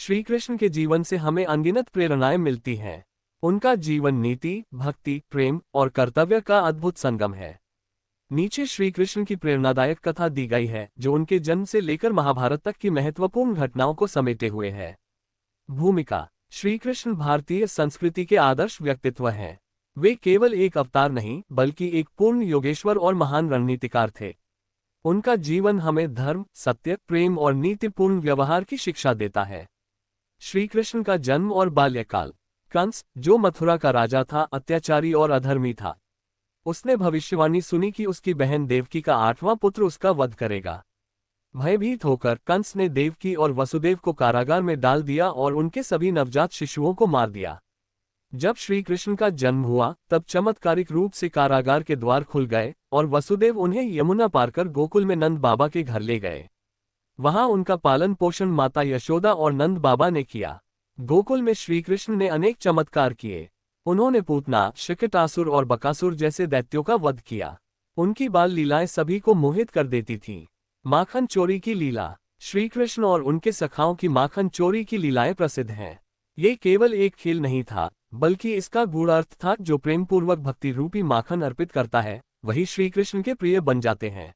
श्री कृष्ण के जीवन से हमें अनगिनत प्रेरणाएं मिलती हैं। उनका जीवन नीति, भक्ति, प्रेम और कर्तव्य का अद्भुत संगम है। नीचे श्री कृष्ण की प्रेरणादायक कथा दी गई है, जो उनके जन्म से लेकर महाभारत तक की महत्वपूर्ण घटनाओं को समेटे हुए है। भूमिका: श्री कृष्ण भारतीय संस्कृति के आदर्श व्यक्तित्व हैं। वे केवल एक अवतार नहीं, बल्कि एक पूर्ण योगेश्वर और महान रणनीतिकार थे। उनका जीवन हमें धर्म, सत्य, प्रेम और नीतिपूर्ण व्यवहार की शिक्षा देता है। श्री कृष्ण का जन्म और बाल्यकाल: कंस, जो मथुरा का राजा था, अत्याचारी और अधर्मी था। उसने भविष्यवाणी सुनी कि उसकी बहन देवकी का 8वां पुत्र उसका वध करेगा। भयभीत होकर कंस ने देवकी और वसुदेव को कारागार में डाल दिया और उनके सभी नवजात शिशुओं को मार दिया। जब श्री कृष्ण का जन्म हुआ, तब चमत्कारिक रूप से कारागार के द्वार खुल गए और वसुदेव उन्हें यमुना पार कर गोकुल में नंद बाबा के घर ले गए। वहां उनका पालन पोषण माता यशोदा और नंद बाबा ने किया। गोकुल में श्री कृष्ण ने अनेक चमत्कार किए। उन्होंने पूतना, शकटासुर और बकासुर जैसे दैत्यों का वध किया। उनकी बाल लीलाएं सभी को मोहित कर देती थीं। माखन चोरी की लीला: श्री कृष्ण और उनके सखाओं की माखन चोरी की लीलाएं प्रसिद्ध हैं। ये केवल एक खेल नहीं था, बल्कि इसका गूढ़ अर्थ था। जो प्रेमपूर्वक भक्ति रूपी माखन अर्पित करता है, वही श्री कृष्ण के प्रिय बन जाते हैं।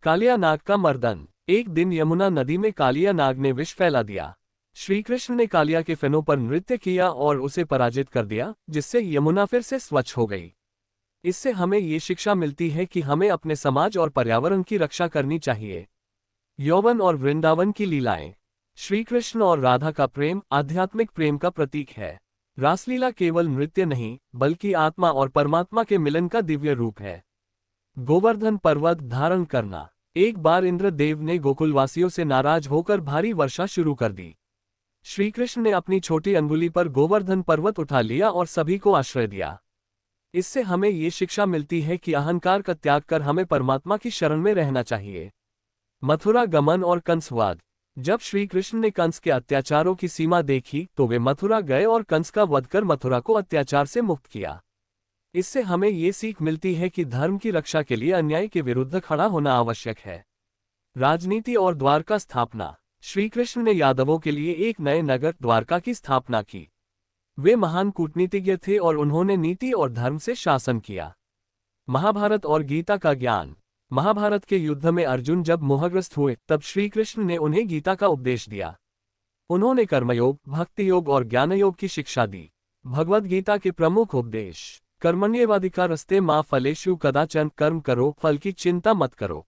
कालिया नाग का मर्दन: एक दिन यमुना नदी में कालिया नाग ने विष फैला दिया। श्री कृष्ण ने कालिया के फनों पर नृत्य किया और उसे पराजित कर दिया, जिससे यमुना फिर से स्वच्छ हो गई। इससे हमें ये शिक्षा मिलती है कि हमें अपने समाज और पर्यावरण की रक्षा करनी चाहिए। यौवन और वृंदावन की लीलाएं: श्री कृष्ण और राधा का प्रेम आध्यात्मिक प्रेम का प्रतीक है। रासलीला केवल नृत्य नहीं, बल्कि आत्मा और परमात्मा के मिलन का दिव्य रूप है। गोवर्धन पर्वत धारण करना: एक बार इंद्रदेव ने गोकुलवासियों से नाराज होकर भारी वर्षा शुरू कर दी। श्री कृष्ण ने अपनी छोटी अंगुली पर गोवर्धन पर्वत उठा लिया और सभी को आश्रय दिया। इससे हमें ये शिक्षा मिलती है कि अहंकार का त्याग कर हमें परमात्मा की शरण में रहना चाहिए। मथुरा गमन और कंसवध: जब श्री कृष्ण ने कंस के अत्याचारों की सीमा देखी, तो वे मथुरा गए और कंस का वध कर मथुरा को अत्याचार से मुक्त किया। इससे हमें ये सीख मिलती है कि धर्म की रक्षा के लिए अन्याय के विरुद्ध खड़ा होना आवश्यक है। राजनीति और द्वारका स्थापना: श्री कृष्ण ने यादवों के लिए एक नए नगर द्वारका की स्थापना की। वे महान कूटनीतिज्ञ थे और उन्होंने नीति और धर्म से शासन किया। महाभारत और गीता का ज्ञान: महाभारत के युद्ध में अर्जुन जब मोहग्रस्त हुए, तब श्री कृष्ण ने उन्हें गीता का उपदेश दिया। उन्होंने कर्मयोग, भक्ति योग और ज्ञानयोग की शिक्षा दी। भगवद गीता के प्रमुख उपदेश: कर्मण्येवाधिकारस्ते मा फलेषु कदाचन, कर्म करो, फल की चिंता मत करो।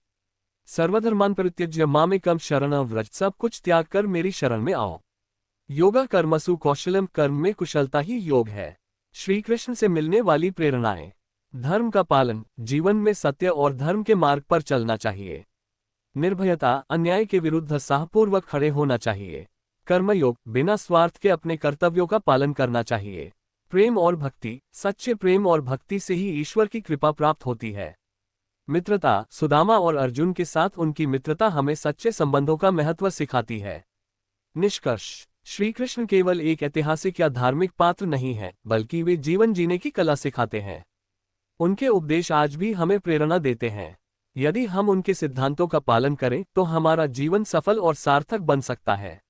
सर्वधर्मान परित्यज्य मामेकम शरणं व्रज, सब कुछ त्याग कर मेरी शरण में आओ। योगा कर्मसु कौशलम, कर्म में कुशलता ही योग है। श्री कृष्ण से मिलने वाली प्रेरणाएं: धर्म का पालन: जीवन में सत्य और धर्म के मार्ग पर चलना चाहिए। निर्भयता: अन्याय के विरुद्ध साहपूर्वक खड़े होना चाहिए। कर्मयोग: बिना स्वार्थ के अपने कर्तव्यों का पालन करना चाहिए। प्रेम और भक्ति: सच्चे प्रेम और भक्ति से ही ईश्वर की कृपा प्राप्त होती है। मित्रता: सुदामा और अर्जुन के साथ उनकी मित्रता हमें सच्चे संबंधों का महत्व सिखाती है। निष्कर्ष: श्री कृष्ण केवल एक ऐतिहासिक या धार्मिक पात्र नहीं है, बल्कि वे जीवन जीने की कला सिखाते हैं। उनके उपदेश आज भी हमें प्रेरणा देते हैं। यदि हम उनके सिद्धांतों का पालन करें, तो हमारा जीवन सफल और सार्थक बन सकता है।